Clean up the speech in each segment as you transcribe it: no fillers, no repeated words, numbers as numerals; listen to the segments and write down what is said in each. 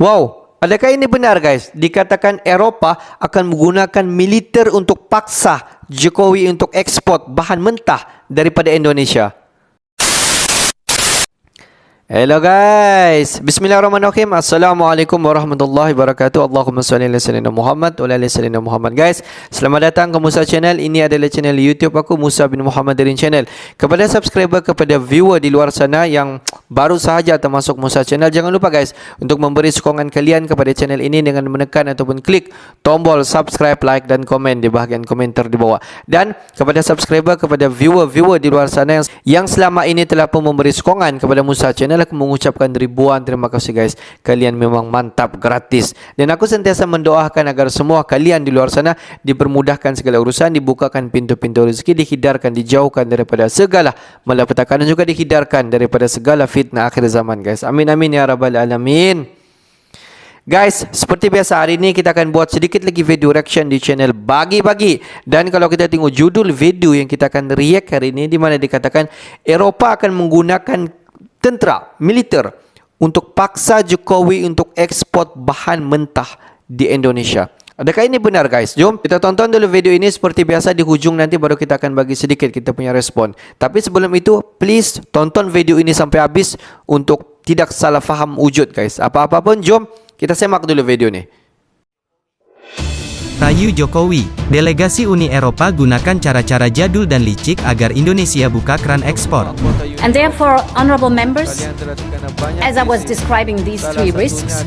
Wow, adakah ini benar guys? Dikatakan Eropah akan menggunakan militer untuk paksa Jokowi untuk ekspor bahan mentah daripada Indonesia. Hello guys, bismillahirrahmanirrahim. Assalamualaikum warahmatullahi wabarakatuh. Allahumma salli ala sayyidina Muhammad wa ala ali sayyidina Muhammad. Guys, selamat datang ke Musa Channel. Ini adalah channel YouTube aku, Musa bin Muhammad Darin Channel. Kepada subscriber, kepada viewer di luar sana yang baru sahaja termasuk Musa Channel, jangan lupa guys untuk memberi sokongan kalian kepada channel ini dengan menekan ataupun klik tombol subscribe, like dan komen di bahagian komentar di bawah. Dan kepada subscriber, kepada viewer di luar sana yang selama ini telah pun memberi sokongan kepada Musa Channel, aku mengucapkan ribuan terima kasih guys. Kalian memang mantap, gratis. Dan aku sentiasa mendoakan agar semua kalian di luar sana dipermudahkan segala urusan, dibukakan pintu-pintu rezeki, dihindarkan, dijauhkan daripada segala malapetaka dan juga dihindarkan daripada segala fitnah akhir zaman guys. Amin amin ya rabbal alamin. Guys, seperti biasa hari ini kita akan buat sedikit lagi video reaction di channel Bagi-Bagi. Dan kalau kita tengok judul video yang kita akan react hari ini, di mana dikatakan Eropah akan menggunakan tentera, militer untuk paksa Jokowi untuk ekspor bahan mentah di Indonesia. Adakah ini benar guys? Jom kita tonton dulu video ini. Seperti biasa di hujung nanti baru kita akan bagi sedikit kita punya respon. Tapi sebelum itu, please tonton video ini sampai habis untuk tidak salah faham wujud guys. Apa-apa pun, jom kita semak dulu video ini. Rayu Jokowi, delegasi Uni Eropa gunakan cara-cara jadul dan licik agar Indonesia buka keran ekspor. And therefore, honorable members, as I was describing these three risks,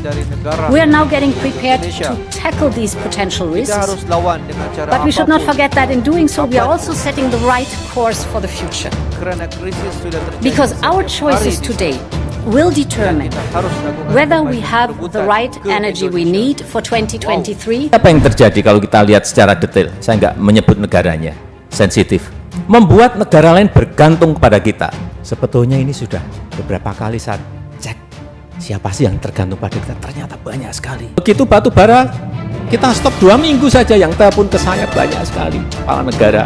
we are now getting prepared to tackle these potential risks. But we should not forget that in doing so, we are also setting the right course for the future. Because our choices today will determine whether we have the right energy we need for 2023. Apa yang terjadi kalau kita lihat secara detail? Saya nggak menyebut negaranya, sensitif. Membuat negara lain bergantung kepada kita. Sebetulnya ini sudah beberapa kali saya cek siapa sih yang tergantung pada kita. Ternyata banyak sekali. Begitu batu bara, kita stop 2 minggu saja, yang telepon ke saya banyak sekali kepala negara.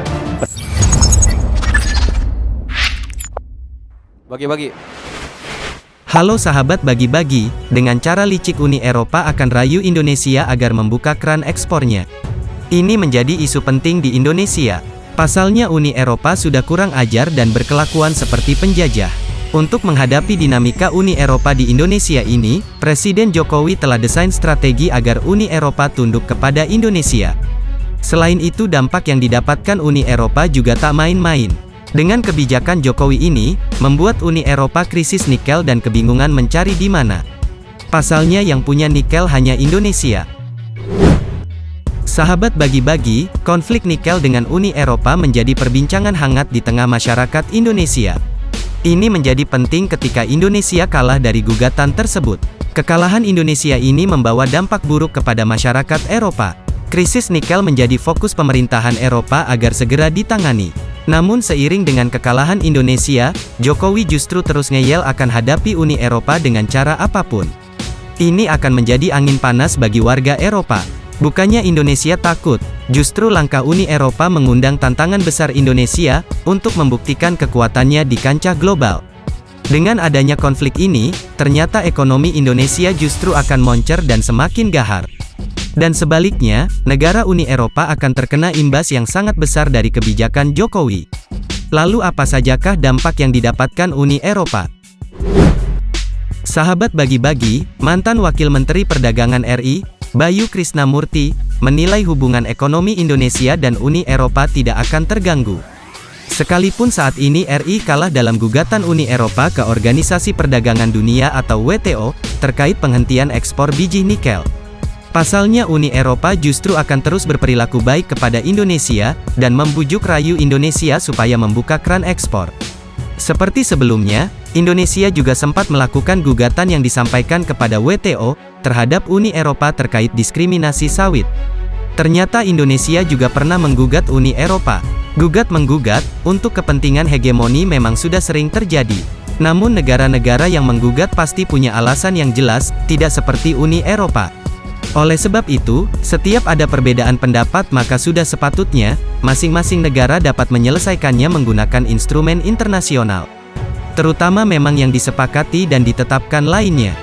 Bagi-bagi. Halo sahabat Bagi-Bagi, dengan cara licik Uni Eropa akan rayu Indonesia agar membuka keran ekspornya. Ini menjadi isu penting di Indonesia. Pasalnya Uni Eropa sudah kurang ajar dan berkelakuan seperti penjajah. Untuk menghadapi dinamika Uni Eropa di Indonesia ini, Presiden Jokowi telah desain strategi agar Uni Eropa tunduk kepada Indonesia. Selain itu, dampak yang didapatkan Uni Eropa juga tak main-main. Dengan kebijakan Jokowi ini, membuat Uni Eropa krisis nikel dan kebingungan mencari di mana. Pasalnya yang punya nikel hanya Indonesia. Sahabat Bagi-Bagi, konflik nikel dengan Uni Eropa menjadi perbincangan hangat di tengah masyarakat Indonesia. Ini menjadi penting ketika Indonesia kalah dari gugatan tersebut. Kekalahan Indonesia ini membawa dampak buruk kepada masyarakat Eropa. Krisis nikel menjadi fokus pemerintahan Eropa agar segera ditangani. Namun seiring dengan kekalahan Indonesia, Jokowi justru terus ngeyel akan hadapi Uni Eropa dengan cara apapun. Ini akan menjadi angin panas bagi warga Eropa. Bukannya Indonesia takut, justru langkah Uni Eropa mengundang tantangan besar Indonesia untuk membuktikan kekuatannya di kancah global. Dengan adanya konflik ini, ternyata ekonomi Indonesia justru akan moncer dan semakin gahar. Dan sebaliknya, negara Uni Eropa akan terkena imbas yang sangat besar dari kebijakan Jokowi. Lalu apa sajakah dampak yang didapatkan Uni Eropa? Sahabat Bagi-Bagi, mantan Wakil Menteri Perdagangan RI, Bayu Krisnamurti, menilai hubungan ekonomi Indonesia dan Uni Eropa tidak akan terganggu. Sekalipun saat ini RI kalah dalam gugatan Uni Eropa ke Organisasi Perdagangan Dunia atau WTO, terkait penghentian ekspor biji nikel. Pasalnya Uni Eropa justru akan terus berperilaku baik kepada Indonesia, dan membujuk rayu Indonesia supaya membuka keran ekspor. Seperti sebelumnya, Indonesia juga sempat melakukan gugatan yang disampaikan kepada WTO, terhadap Uni Eropa terkait diskriminasi sawit. Ternyata Indonesia juga pernah menggugat Uni Eropa. Gugat-menggugat, untuk kepentingan hegemoni memang sudah sering terjadi. Namun negara-negara yang menggugat pasti punya alasan yang jelas, tidak seperti Uni Eropa. Oleh sebab itu, setiap ada perbedaan pendapat maka sudah sepatutnya, masing-masing negara dapat menyelesaikannya menggunakan instrumen internasional. Terutama memang yang disepakati dan ditetapkan lainnya.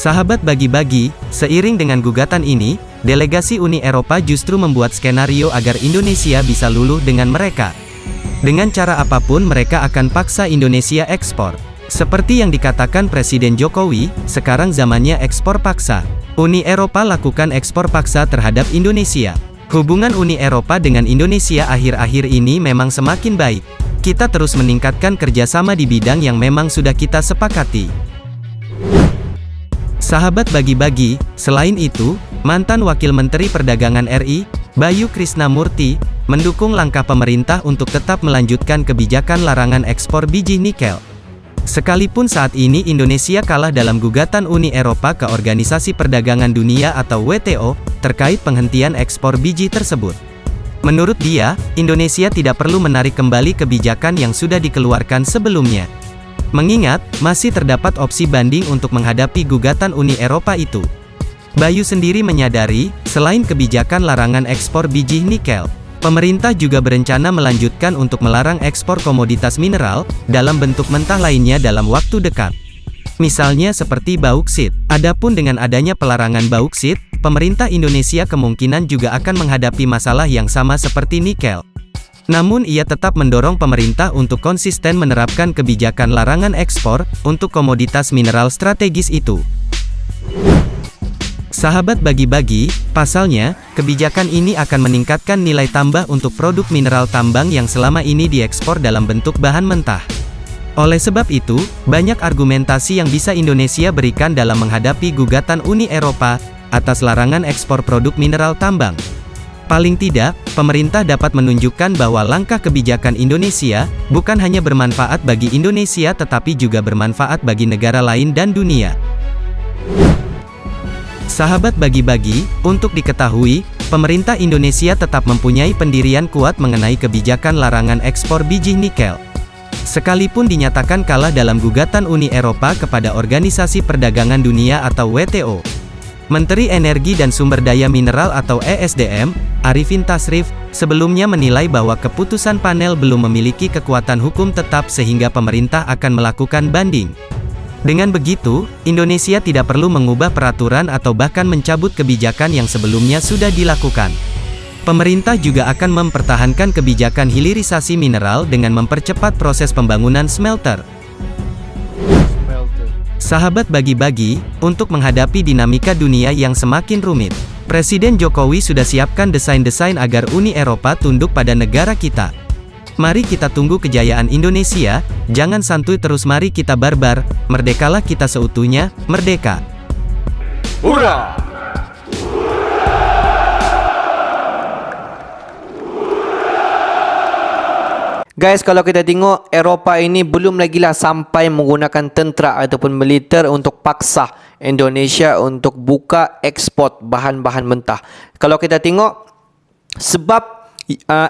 Sahabat bagi-bagi, seiring dengan gugatan ini, delegasi Uni Eropa justru membuat skenario agar Indonesia bisa luluh dengan mereka. Dengan cara apapun mereka akan paksa Indonesia ekspor. Seperti yang dikatakan Presiden Jokowi, sekarang zamannya ekspor paksa. Uni Eropa lakukan ekspor paksa terhadap Indonesia. Hubungan Uni Eropa dengan Indonesia akhir-akhir ini memang semakin baik. Kita terus meningkatkan kerjasama di bidang yang memang sudah kita sepakati. Sahabat bagi-bagi, selain itu, mantan Wakil Menteri Perdagangan RI, Bayu Krisnamurti, mendukung langkah pemerintah untuk tetap melanjutkan kebijakan larangan ekspor biji nikel. Sekalipun saat ini Indonesia kalah dalam gugatan Uni Eropa ke Organisasi Perdagangan Dunia atau WTO, terkait penghentian ekspor biji tersebut. Menurut dia, Indonesia tidak perlu menarik kembali kebijakan yang sudah dikeluarkan sebelumnya. Mengingat, masih terdapat opsi banding untuk menghadapi gugatan Uni Eropa itu. Bayu sendiri menyadari, selain kebijakan larangan ekspor biji nikel, pemerintah juga berencana melanjutkan untuk melarang ekspor komoditas mineral, dalam bentuk mentah lainnya dalam waktu dekat. Misalnya seperti bauksit. Adapun dengan adanya pelarangan bauksit, pemerintah Indonesia kemungkinan juga akan menghadapi masalah yang sama seperti nikel. Namun ia tetap mendorong pemerintah untuk konsisten menerapkan kebijakan larangan ekspor, untuk komoditas mineral strategis itu. Sahabat bagi-bagi, pasalnya, kebijakan ini akan meningkatkan nilai tambah untuk produk mineral tambang yang selama ini diekspor dalam bentuk bahan mentah. Oleh sebab itu, banyak argumentasi yang bisa Indonesia berikan dalam menghadapi gugatan Uni Eropa, atas larangan ekspor produk mineral tambang. Paling tidak, pemerintah dapat menunjukkan bahwa langkah kebijakan Indonesia, bukan hanya bermanfaat bagi Indonesia tetapi juga bermanfaat bagi negara lain dan dunia. Sahabat bagi-bagi, untuk diketahui, pemerintah Indonesia tetap mempunyai pendirian kuat mengenai kebijakan larangan ekspor biji nikel. Sekalipun dinyatakan kalah dalam gugatan Uni Eropa kepada Organisasi Perdagangan Dunia atau WTO. Menteri Energi dan Sumber Daya Mineral atau ESDM, Arifin Tasrif, sebelumnya menilai bahwa keputusan panel belum memiliki kekuatan hukum tetap sehingga pemerintah akan melakukan banding. Dengan begitu, Indonesia tidak perlu mengubah peraturan atau bahkan mencabut kebijakan yang sebelumnya sudah dilakukan. Pemerintah juga akan mempertahankan kebijakan hilirisasi mineral dengan mempercepat proses pembangunan smelter. Sahabat bagi-bagi, untuk menghadapi dinamika dunia yang semakin rumit, Presiden Jokowi sudah siapkan desain-desain agar Uni Eropa tunduk pada negara kita. Mari kita tunggu kejayaan Indonesia, jangan santuy terus, mari kita barbar, merdekalah kita seutuhnya, merdeka. Hurrah! Guys, kalau kita tengok Eropah ini belum lagi lah sampai menggunakan tentera ataupun militer untuk paksa Indonesia untuk buka ekspor bahan-bahan mentah. Kalau kita tengok, sebab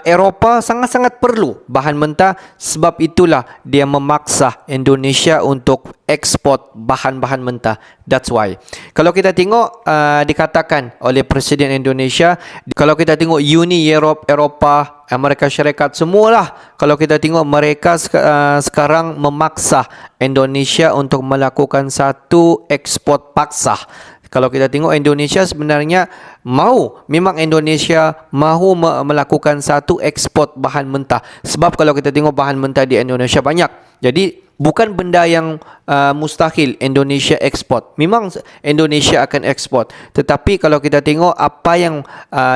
Eropah sangat-sangat perlu bahan mentah, sebab itulah dia memaksa Indonesia untuk ekspor bahan-bahan mentah. That's why. Kalau kita tengok, dikatakan oleh Presiden Indonesia, kalau kita tengok Uni Eropah, Amerika Syarikat, semualah, kalau kita tengok mereka sekarang memaksa Indonesia untuk melakukan satu ekspor paksa. Kalau kita tengok Indonesia sebenarnya memang Indonesia mahu melakukan satu ekspor bahan mentah. Sebab kalau kita tengok bahan mentah di Indonesia banyak. Jadi bukan benda yang mustahil Indonesia ekspor. Memang Indonesia akan ekspor. Tetapi kalau kita tengok apa yang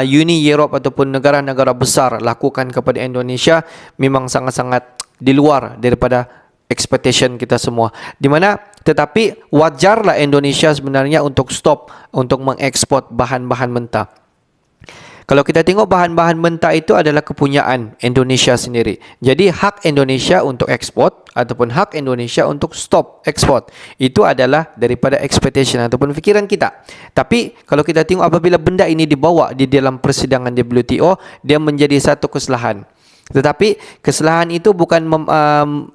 Uni Europe ataupun negara-negara besar lakukan kepada Indonesia, memang sangat-sangat di luar daripada expectation kita semua. Di mana tetapi wajarlah Indonesia sebenarnya untuk stop untuk mengekspor bahan-bahan mentah. Kalau kita tengok bahan-bahan mentah itu adalah kepunyaan Indonesia sendiri. Jadi hak Indonesia untuk ekspor ataupun hak Indonesia untuk stop ekspor itu adalah daripada expectation ataupun fikiran kita. Tapi kalau kita tengok apabila benda ini dibawa di dalam persidangan WTO, dia menjadi satu kesalahan. Tetapi kesalahan itu bukan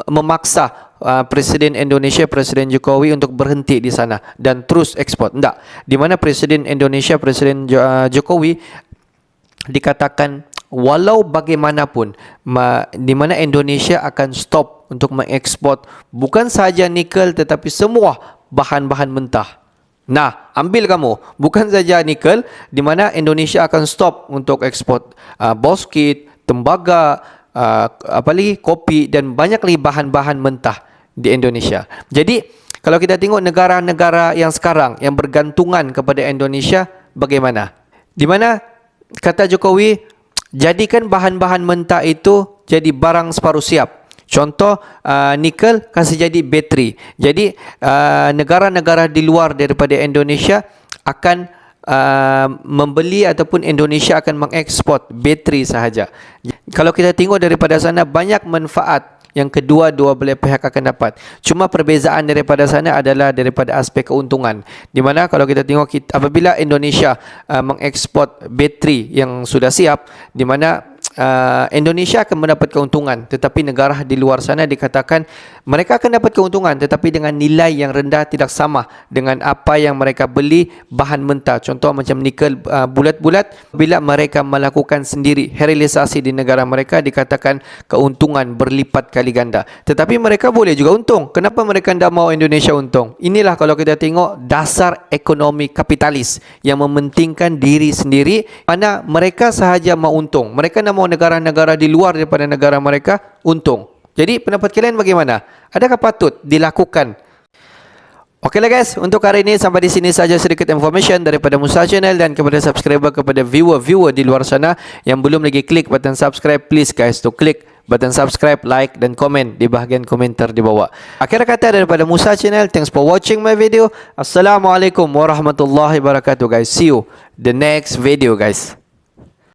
memaksa Presiden Indonesia, Presiden Jokowi untuk berhenti di sana dan terus ekspor. Tidak. Di mana Presiden Indonesia, Presiden Jokowi dikatakan walau bagaimanapun di mana Indonesia akan stop untuk mengekspor bukan sahaja nikel tetapi semua bahan-bahan mentah. Nah, ambil kamu, bukan saja nikel, di mana Indonesia akan stop untuk ekspor bauxit, tembaga, apa lagi, kopi dan banyak lagi bahan-bahan mentah di Indonesia. Jadi, kalau kita tengok negara-negara yang sekarang yang bergantungan kepada Indonesia, bagaimana? Di mana kata Jokowi, jadikan bahan-bahan mentah itu jadi barang separuh siap. Contoh nikel kasih jadi bateri. Jadi negara-negara di luar daripada Indonesia akan membeli ataupun Indonesia akan mengekspor bateri sahaja. Kalau kita tengok daripada sana banyak manfaat yang kedua-dua belah pihak akan dapat. Cuma perbezaan daripada sana adalah daripada aspek keuntungan. Di mana kalau kita tengok apabila Indonesia mengekspor bateri yang sudah siap, di mana Indonesia akan mendapat keuntungan, tetapi negara di luar sana dikatakan mereka akan dapat keuntungan tetapi dengan nilai yang rendah, tidak sama dengan apa yang mereka beli bahan mentah. Contoh macam nikel bulat-bulat, bila mereka melakukan sendiri realisasi di negara mereka dikatakan keuntungan berlipat kali ganda. Tetapi mereka boleh juga untung. Kenapa mereka tidak mau Indonesia untung? Inilah kalau kita tengok dasar ekonomi kapitalis yang mementingkan diri sendiri, mana mereka sahaja mau untung. Mereka tidak mau negara-negara di luar daripada negara mereka untung. Jadi pendapat kalian bagaimana? Adakah patut dilakukan? Okeylah guys, untuk hari ini sampai di sini saja sedikit information daripada Musa Channel, dan kepada subscriber, kepada viewer-viewer di luar sana yang belum lagi klik button subscribe, please guys to klik button subscribe, like dan komen di bahagian komentar di bawah. Akhir kata daripada Musa Channel, thanks for watching my video. Assalamualaikum warahmatullahi wabarakatuh guys. See you the next video guys.